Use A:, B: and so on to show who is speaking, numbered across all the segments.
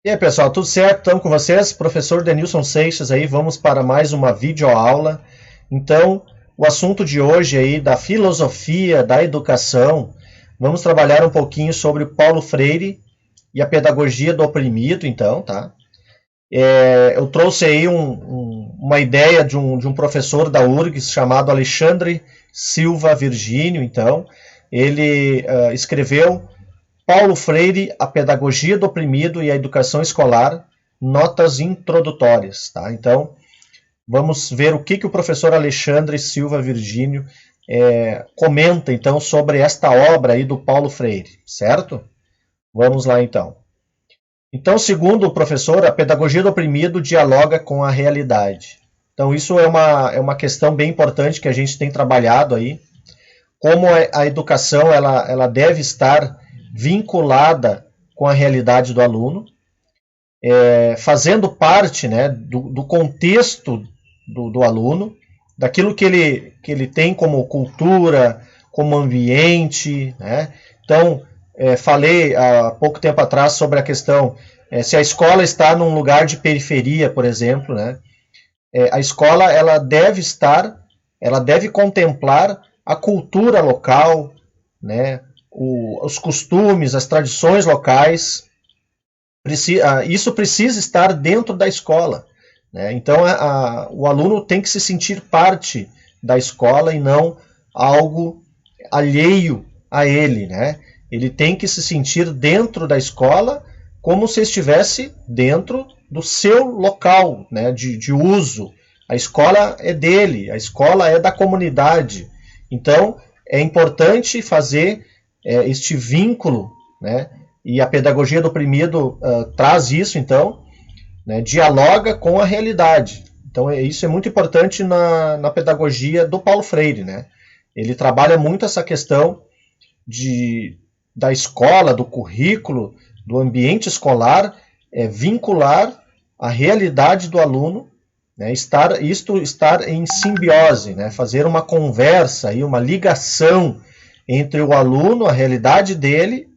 A: E aí, pessoal, tudo certo? Estamos com vocês? Professor Denilson Seixas aí, vamos para mais uma videoaula. Então, o assunto de hoje aí da filosofia da educação, vamos trabalhar um pouquinho sobre o Paulo Freire e a pedagogia do oprimido, então, tá? Eu trouxe aí uma ideia de um professor da URGS chamado Alexandre Silva Virgínio, então, ele escreveu Paulo Freire, a pedagogia do oprimido e a educação escolar, notas introdutórias, tá? Então, vamos ver o que o professor Alexandre Silva Virgínio comenta, então, sobre esta obra aí do Paulo Freire, certo? Vamos lá, então. Então, segundo o professor, a pedagogia do oprimido dialoga com a realidade. Então, isso é uma questão bem importante que a gente tem trabalhado aí, como a educação ela deve estar vinculada com a realidade do aluno, fazendo parte, né, do contexto do aluno, daquilo que ele tem como cultura, como ambiente, né? Então, falei há pouco tempo atrás sobre a questão, se a escola está num lugar de periferia, por exemplo, né? A escola ela deve contemplar a cultura local, né? Os costumes, as tradições locais, isso precisa estar dentro da escola, né? Então, o aluno tem que se sentir parte da escola e não algo alheio a ele, né? Ele tem que se sentir dentro da escola como se estivesse dentro do seu local, né, de uso. A escola é dele, a escola é da comunidade. Então, é importante fazer este vínculo, né? E a pedagogia do oprimido traz isso, então, né? Dialoga com a realidade. Então, isso é muito importante na pedagogia do Paulo Freire, né? Ele trabalha muito essa questão da escola, do currículo, do ambiente escolar, vincular a realidade do aluno, né? Estar em simbiose, né? Fazer uma conversa, e uma ligação entre o aluno, a realidade dele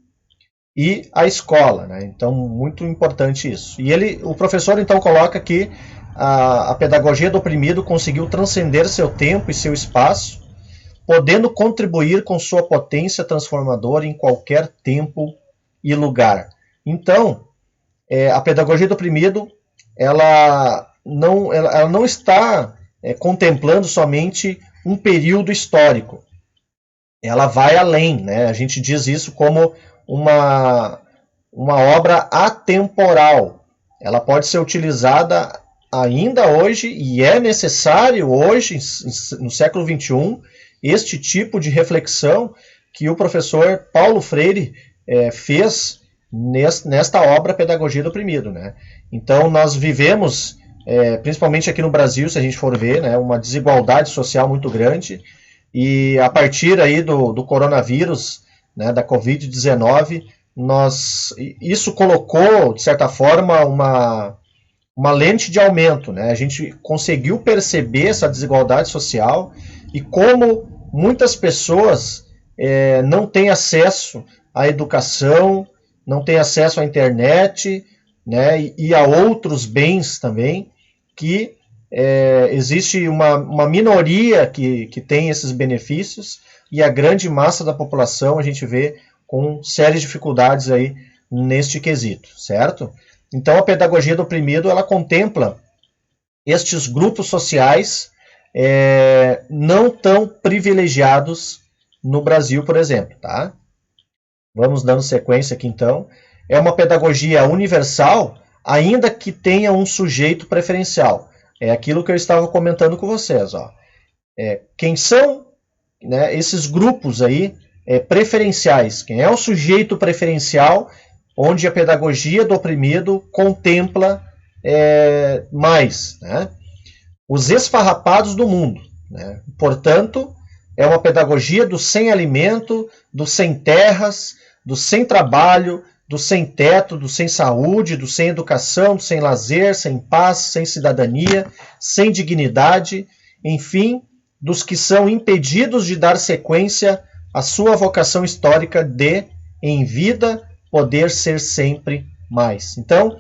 A: e a escola, né? Então, muito importante isso. E o professor, então, coloca que a pedagogia do oprimido conseguiu transcender seu tempo e seu espaço, podendo contribuir com sua potência transformadora em qualquer tempo e lugar. Então, a pedagogia do oprimido, ela não está contemplando somente um período histórico. Ela vai além, né? A gente diz isso como uma obra atemporal. Ela pode ser utilizada ainda hoje, e é necessário hoje, no século XXI, este tipo de reflexão que o professor Paulo Freire fez nesta obra Pedagogia do Oprimido, né? Então, nós vivemos, principalmente aqui no Brasil, se a gente for ver, né, uma desigualdade social muito grande. E a partir aí do coronavírus, né, da Covid-19, isso colocou, de certa forma, uma lente de aumento, né? A gente conseguiu perceber essa desigualdade social e como muitas pessoas não têm acesso à educação, não têm acesso à internet, né, e a outros bens também, que existe uma minoria que tem esses benefícios, e a grande massa da população a gente vê com sérias dificuldades aí neste quesito, certo? Então, a pedagogia do oprimido, ela contempla estes grupos sociais não tão privilegiados no Brasil, por exemplo, tá? Vamos dando sequência aqui, então. É uma pedagogia universal, ainda que tenha um sujeito preferencial. É aquilo que eu estava comentando com vocês, ó. Quem são, né, esses grupos aí preferenciais? Quem é o sujeito preferencial onde a pedagogia do oprimido contempla mais, né? Os esfarrapados do mundo, né? Portanto, é uma pedagogia do sem alimento, do sem terras, do sem trabalho, do sem teto, do sem saúde, do sem educação, do sem lazer, sem paz, sem cidadania, sem dignidade, enfim, dos que são impedidos de dar sequência à sua vocação histórica de, em vida, poder ser sempre mais. Então,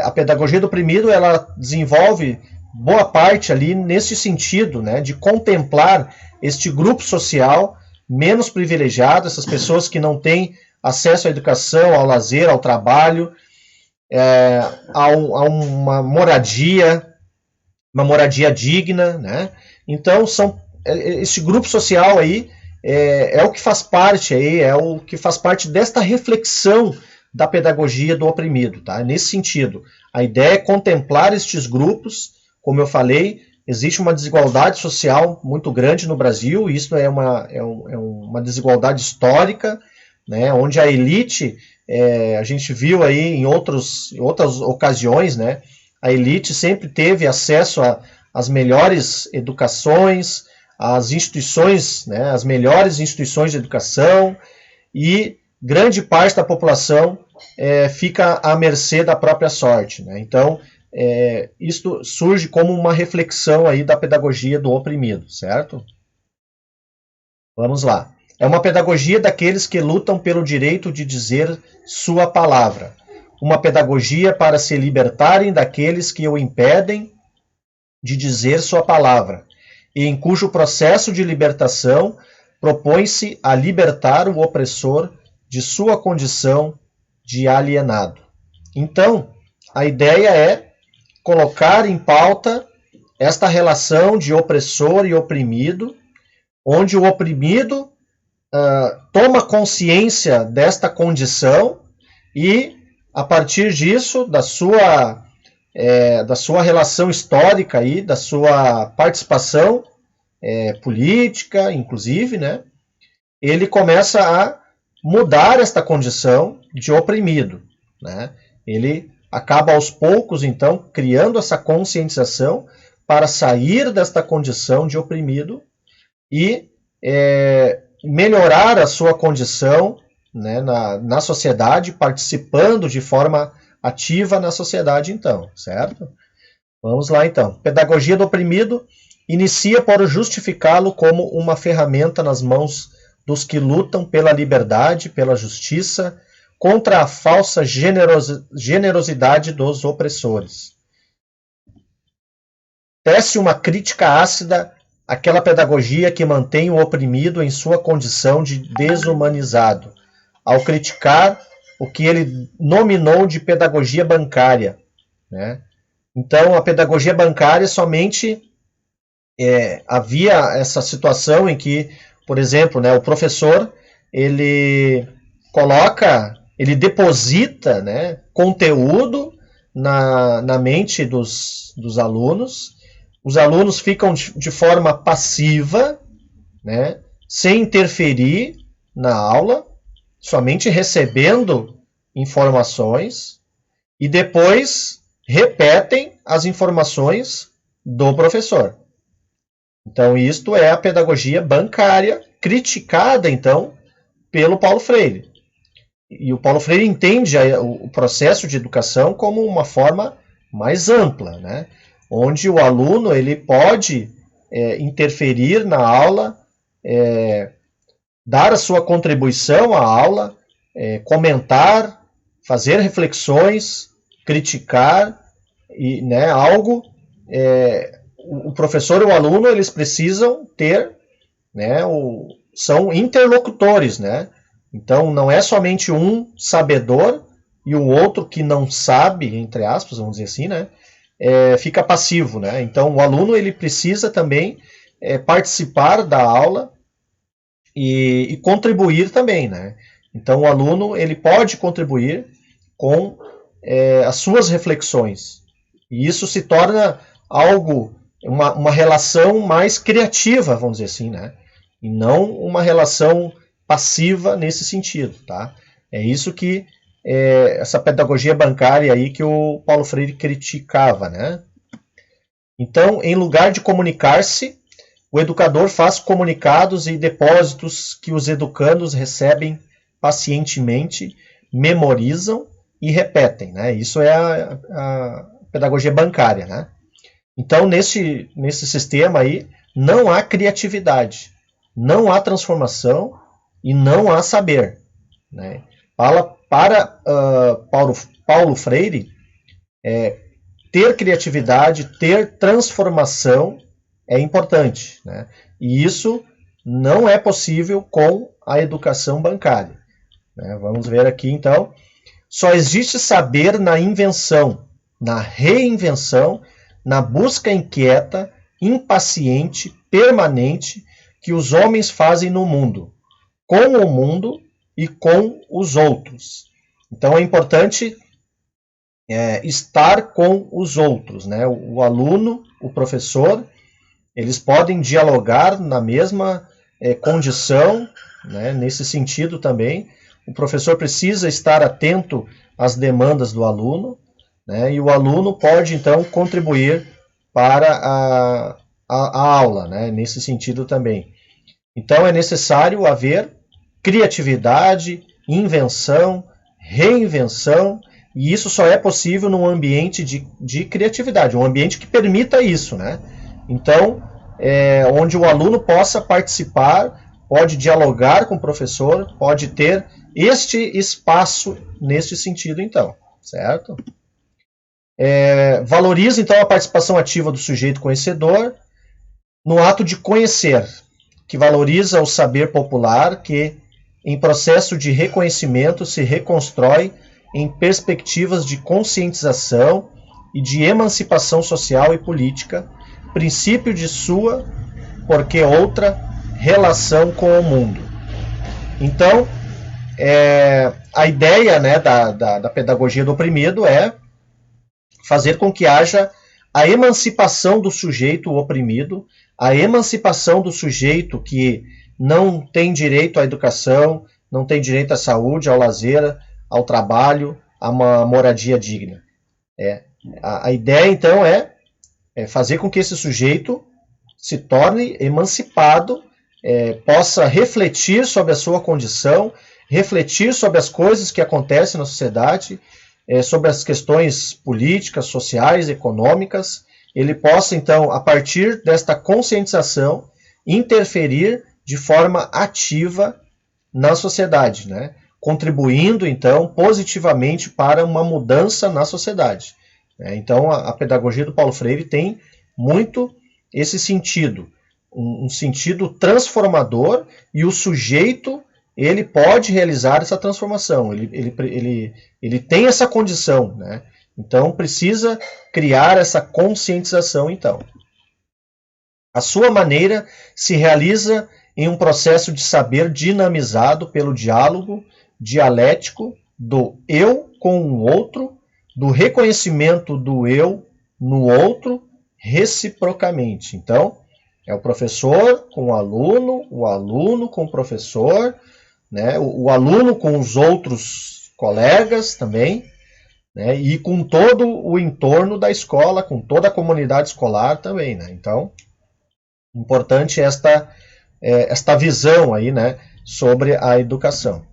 A: a pedagogia do oprimido, ela desenvolve boa parte ali nesse sentido, né, de contemplar este grupo social menos privilegiado, essas pessoas que não têm acesso à educação, ao lazer, ao trabalho, a uma moradia digna, né? Então esse grupo social aí é o que faz parte aí, é o que faz parte desta reflexão da pedagogia do oprimido, tá? Nesse sentido, a ideia é contemplar estes grupos, como eu falei, existe uma desigualdade social muito grande no Brasil, e isso é uma desigualdade histórica, né, onde a elite, a gente viu aí em outras ocasiões, né, a elite sempre teve acesso às melhores educações, às instituições, né, as melhores instituições de educação, e grande parte da população fica à mercê da própria sorte, né? Então, isto surge como uma reflexão aí da pedagogia do oprimido, certo? Vamos lá. É uma pedagogia daqueles que lutam pelo direito de dizer sua palavra. Uma pedagogia para se libertarem daqueles que o impedem de dizer sua palavra, e em cujo processo de libertação propõe-se a libertar o opressor de sua condição de alienado. Então, a ideia é colocar em pauta esta relação de opressor e oprimido, onde o oprimido toma consciência desta condição e, a partir disso, da sua relação histórica aí, da sua participação política, inclusive, né, ele começa a mudar esta condição de oprimido, né? Ele acaba aos poucos, então, criando essa conscientização para sair desta condição de oprimido e melhorar a sua condição, né, na sociedade, participando de forma ativa na sociedade, então, certo? Vamos lá, então. Pedagogia do oprimido inicia por justificá-lo como uma ferramenta nas mãos dos que lutam pela liberdade, pela justiça, contra a falsa generosidade dos opressores. Tece uma crítica ácida àquela pedagogia que mantém o oprimido em sua condição de desumanizado, ao criticar o que ele nominou de pedagogia bancária, né? Então, a pedagogia bancária somente havia essa situação em que, por exemplo, né, o professor ele deposita, né, conteúdo na mente dos alunos, os alunos ficam de forma passiva, né, sem interferir na aula, somente recebendo informações e depois repetem as informações do professor. Então, isto é a pedagogia bancária, criticada, então, pelo Paulo Freire. E o Paulo Freire entende o processo de educação como uma forma mais ampla, né? Onde o aluno ele pode interferir na aula, dar a sua contribuição à aula, comentar, fazer reflexões, criticar, e, né, algo. O professor e o aluno eles precisam ter, né, são interlocutores, né? Então não é somente um sabedor e o outro que não sabe, entre aspas, vamos dizer assim, né? Fica passivo, né? Então o aluno ele precisa também participar da aula e contribuir também, né? Então o aluno ele pode contribuir com as suas reflexões e isso se torna algo, uma relação mais criativa, vamos dizer assim, né? E não uma relação passiva nesse sentido, tá? É isso que essa pedagogia bancária aí que o Paulo Freire criticava, né? Então, em lugar de comunicar-se, o educador faz comunicados e depósitos que os educandos recebem pacientemente, memorizam e repetem, né? Isso é a pedagogia bancária, né? Então, nesse sistema aí, não há criatividade, não há transformação e não há saber, né? Para Paulo Freire, ter criatividade, ter transformação é importante, né? E isso não é possível com a educação bancária, né? Vamos ver aqui, então. Só existe saber na invenção, na reinvenção, na busca inquieta, impaciente, permanente, que os homens fazem no mundo, com o mundo e com os outros. Então é importante estar com os outros, né? O aluno, o professor, eles podem dialogar na mesma condição, né? Nesse sentido também. O professor precisa estar atento às demandas do aluno, né? E o aluno pode, então, contribuir para a aula, né? Nesse sentido também. Então, é necessário haver criatividade, invenção, reinvenção, e isso só é possível num ambiente de criatividade, um ambiente que permita isso, né? Então, onde o aluno possa participar, pode dialogar com o professor, pode ter este espaço neste sentido, então, certo? Valoriza, então, a participação ativa do sujeito conhecedor no ato de conhecer, que valoriza o saber popular, que, em processo de reconhecimento, se reconstrói em perspectivas de conscientização e de emancipação social e política, princípio de sua, porque outra, relação com o mundo. Então, a ideia, né, da pedagogia do oprimido é fazer com que haja a emancipação do sujeito oprimido, a emancipação do sujeito que não tem direito à educação, não tem direito à saúde, ao lazer, ao trabalho, a uma moradia digna. A ideia, então, é fazer com que esse sujeito se torne emancipado, possa refletir sobre a sua condição, refletir sobre as coisas que acontecem na sociedade, sobre as questões políticas, sociais, econômicas. Ele possa, então, a partir desta conscientização, interferir de forma ativa na sociedade, né? Contribuindo, então, positivamente para uma mudança na sociedade. Então, a pedagogia do Paulo Freire tem muito esse sentido, um sentido transformador, e o sujeito, ele pode realizar essa transformação, ele tem essa condição, né? Então, precisa criar essa conscientização, então. A sua maneira se realiza em um processo de saber dinamizado pelo diálogo dialético do eu com o outro, do reconhecimento do eu no outro, reciprocamente. Então, é o professor com o aluno com o professor, né? O aluno com os outros colegas também, né? E com todo o entorno da escola, com toda a comunidade escolar também, né? Então, importante esta visão aí, né, sobre a educação.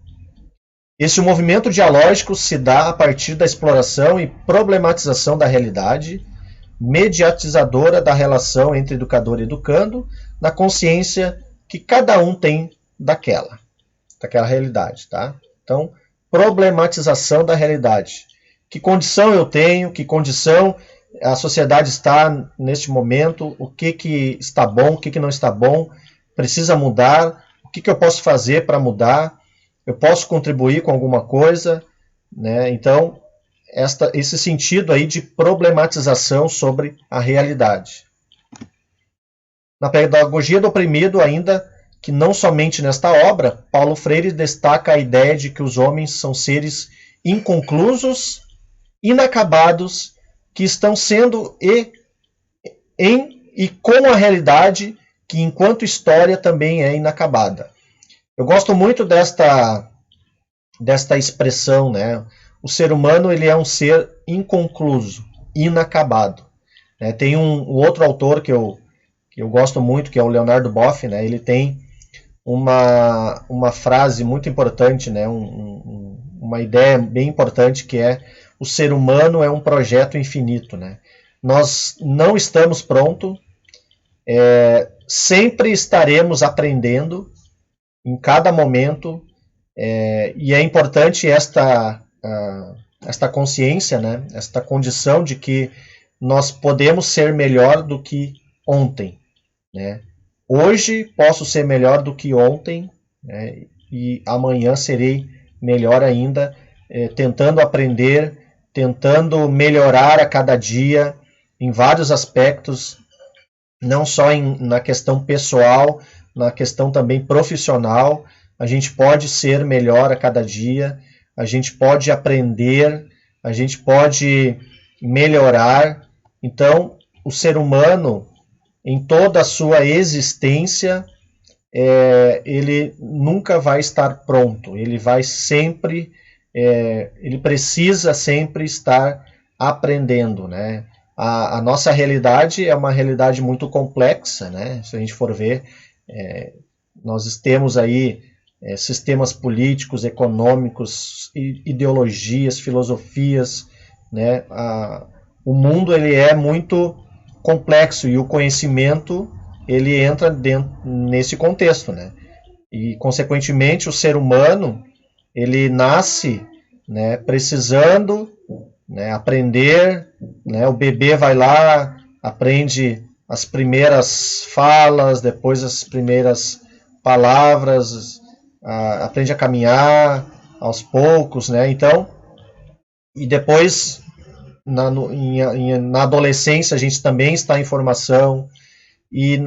A: Esse movimento dialógico se dá a partir da exploração e problematização da realidade, mediatizadora da relação entre educador e educando, na consciência que cada um tem daquela realidade, tá? Então, problematização da realidade. Que condição eu tenho, que condição a sociedade está neste momento, o que está bom, o que não está bom, precisa mudar, o que eu posso fazer para mudar, eu posso contribuir com alguma coisa, né? Então, esse sentido aí de problematização sobre a realidade. Na pedagogia do oprimido, ainda que não somente nesta obra, Paulo Freire destaca a ideia de que os homens são seres inconclusos, inacabados, que estão sendo e com a realidade que, enquanto história, também é inacabada. Eu gosto muito desta expressão, né? O ser humano, ele é um ser inconcluso, inacabado. Tem um outro autor que eu gosto muito, que é o Leonardo Boff, né? Ele tem uma frase muito importante, né? Uma ideia bem importante, que é: o ser humano é um projeto infinito, né? Nós não estamos prontos, sempre estaremos aprendendo em cada momento, e é importante esta consciência, né, esta condição de que nós podemos ser melhor do que ontem, né? Hoje posso ser melhor do que ontem, né, e amanhã serei melhor ainda, tentando aprender, tentando melhorar a cada dia em vários aspectos, não só na questão pessoal, na questão também profissional. A gente pode ser melhor a cada dia, a gente pode aprender, a gente pode melhorar. Então, o ser humano, em toda a sua existência, ele nunca vai estar pronto, ele vai sempre, ele precisa sempre estar aprendendo, né? A nossa realidade é uma realidade muito complexa, né? Se a gente for ver, nós temos aí sistemas políticos, econômicos, ideologias, filosofias, né? O mundo ele é muito complexo e o conhecimento ele entra nesse contexto, né? E consequentemente o ser humano ele nasce, né, precisando, né, aprender, né? O bebê vai lá, aprende as primeiras falas, depois as primeiras palavras, aprende a caminhar aos poucos, né? Então, e depois na adolescência a gente também está em formação, e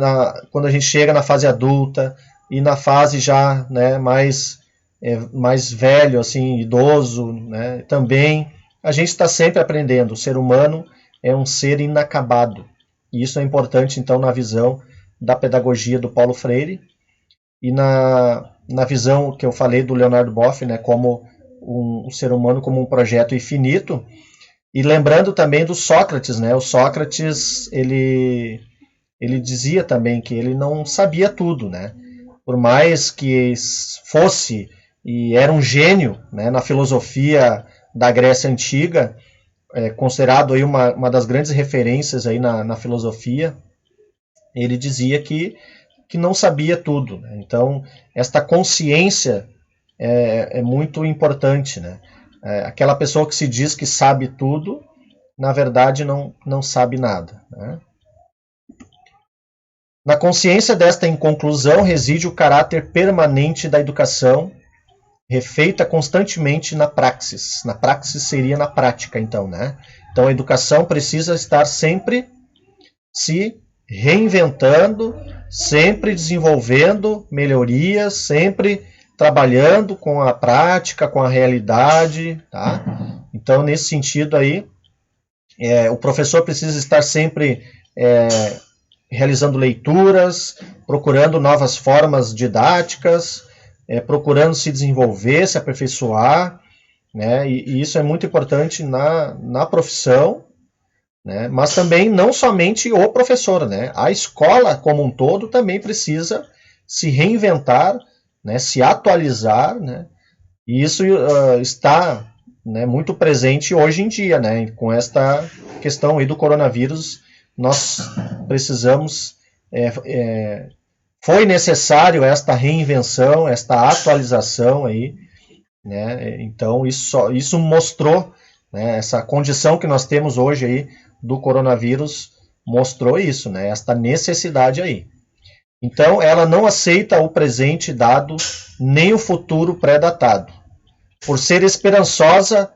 A: quando a gente chega na fase adulta e na fase já, né, mais velho, assim, idoso, né, também a gente está sempre aprendendo. O ser humano é um ser inacabado, e isso é importante então na visão da pedagogia do Paulo Freire e na visão que eu falei do Leonardo Boff, né, como um ser humano como um projeto infinito. E lembrando também do Sócrates, né? O Sócrates, ele dizia também que ele não sabia tudo, né? Por mais que fosse e era um gênio, né, na filosofia da Grécia Antiga, considerado aí uma das grandes referências aí na filosofia, ele dizia que não sabia tudo, né? Então, esta consciência é muito importante, né? Aquela pessoa que se diz que sabe tudo, na verdade não sabe nada, né? Na consciência desta inconclusão reside o caráter permanente da educação, refeita constantemente na praxis. Na praxis seria na prática, então, né? Então a educação precisa estar sempre se reinventando, sempre desenvolvendo melhorias, sempre trabalhando com a prática, com a realidade, tá? Então, nesse sentido aí, o professor precisa estar sempre realizando leituras, procurando novas formas didáticas, procurando se desenvolver, se aperfeiçoar, né? E isso é muito importante na profissão, né? Mas também não somente o professor, né? A escola como um todo também precisa se reinventar, né, se atualizar, né, e isso está, né, muito presente hoje em dia, né, com esta questão aí do coronavírus. Nós precisamos, foi necessário esta reinvenção, esta atualização aí, né, então isso mostrou, né, essa condição que nós temos hoje aí do coronavírus mostrou isso, né, esta necessidade aí. Então, ela não aceita o presente dado, nem o futuro pré-datado. Por ser esperançosa,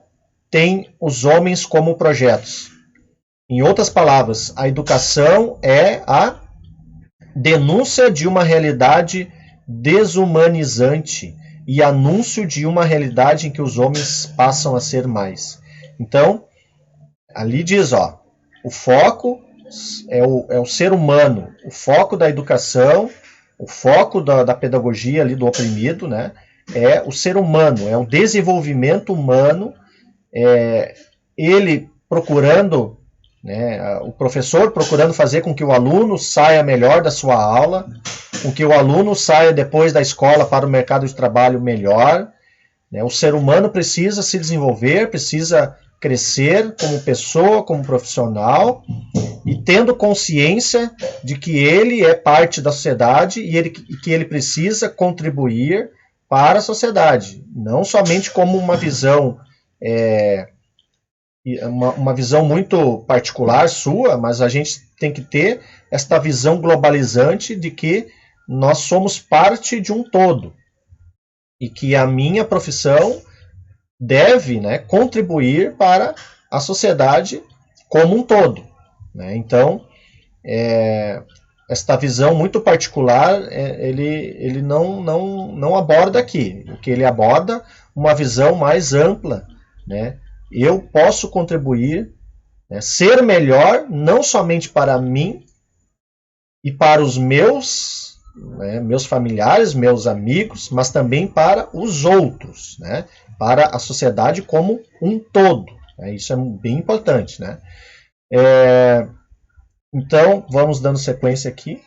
A: tem os homens como projetos. Em outras palavras, a educação é a denúncia de uma realidade desumanizante e anúncio de uma realidade em que os homens passam a ser mais. Então, ali diz, o foco é o ser humano, o foco da educação, o foco da pedagogia ali do oprimido, né, é o ser humano, é o desenvolvimento humano, ele procurando, né, o professor procurando fazer com que o aluno saia melhor da sua aula, com que o aluno saia depois da escola para o mercado de trabalho melhor, né, o ser humano precisa se desenvolver, precisa crescer como pessoa, como profissional, e tendo consciência de que ele é parte da sociedade e que ele precisa contribuir para a sociedade, não somente como uma visão uma visão muito particular sua, mas a gente tem que ter esta visão globalizante de que nós somos parte de um todo e que a minha profissão deve, né, contribuir para a sociedade como um todo, né? Então, esta visão muito particular, ele não aborda aqui. O que ele aborda, uma visão mais ampla, né? Eu posso contribuir, né, ser melhor, não somente para mim e para os meus, né, meus familiares, meus amigos, mas também para os outros, né, para a sociedade como um todo. Né? Isso é bem importante, né? Então, vamos dando sequência aqui.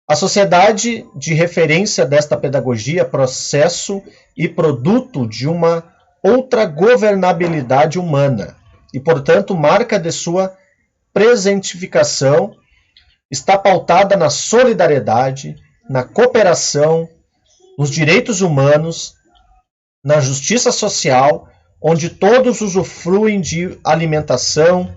A: A sociedade de referência desta pedagogia, processo e produto de uma outra governabilidade humana e, portanto, marca de sua presentificação, está pautada na solidariedade, na cooperação, nos direitos humanos, na justiça social, onde todos usufruem de alimentação,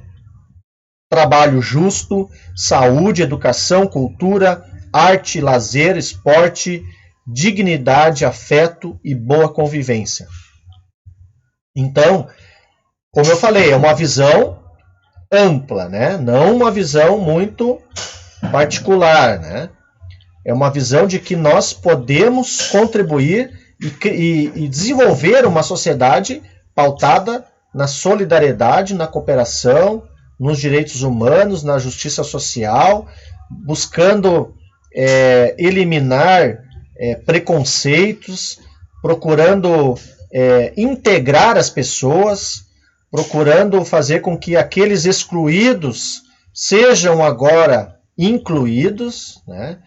A: trabalho justo, saúde, educação, cultura, arte, lazer, esporte, dignidade, afeto e boa convivência. Então, como eu falei, é uma visão ampla, né? Não uma visão muito particular, né? É uma visão de que nós podemos contribuir e desenvolver uma sociedade pautada na solidariedade, na cooperação, nos direitos humanos, na justiça social, buscando eliminar preconceitos, procurando integrar as pessoas, procurando fazer com que aqueles excluídos sejam agora incluídos, né?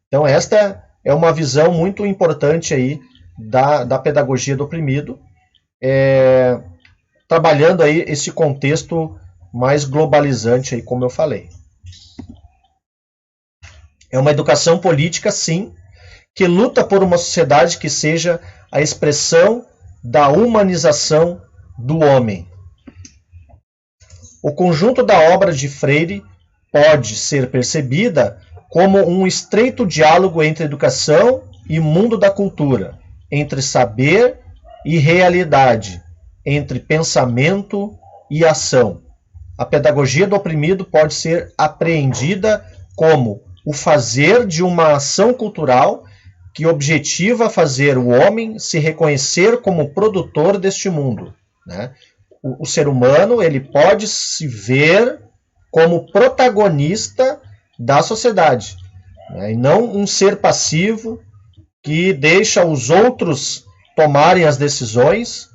A: Então esta é uma visão muito importante aí da pedagogia do oprimido, trabalhando aí esse contexto mais globalizante aí, como eu falei. É uma educação política, sim, que luta por uma sociedade que seja a expressão da humanização do homem. O conjunto da obra de Freire pode ser percebida como um estreito diálogo entre educação e mundo da cultura, entre saber e realidade, entre pensamento e ação. A pedagogia do oprimido pode ser apreendida como o fazer de uma ação cultural que objetiva fazer o homem se reconhecer como produtor deste mundo, né? O ser humano, ele pode se ver como protagonista da sociedade, né? E não um ser passivo que deixa os outros tomarem as decisões.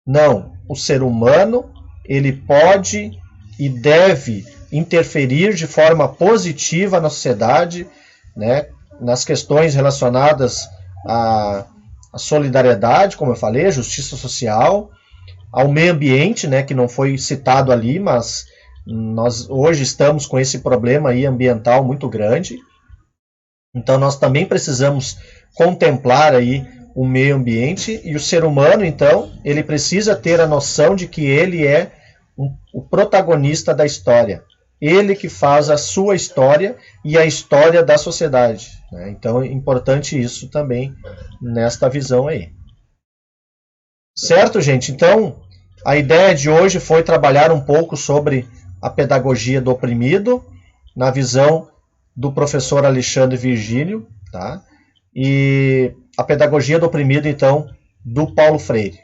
A: Não, o ser humano, ele pode e deve interferir de forma positiva na sociedade, né, nas questões relacionadas à solidariedade, como eu falei, à justiça social, ao meio ambiente, né, que não foi citado ali, mas nós hoje estamos com esse problema aí ambiental muito grande. Então nós também precisamos contemplar aí o meio ambiente, e o ser humano, então, ele precisa ter a noção de que ele é o protagonista da história. Ele que faz a sua história e a história da sociedade, né? Então é importante isso também nesta visão aí. Certo, gente? Então, a ideia de hoje foi trabalhar um pouco sobre a pedagogia do oprimido, na visão do professor Alexandre Virgílio, tá? E a pedagogia do oprimido, então, do Paulo Freire.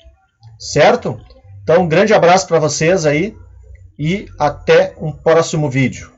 A: Certo? Então, um grande abraço para vocês aí e até um próximo vídeo.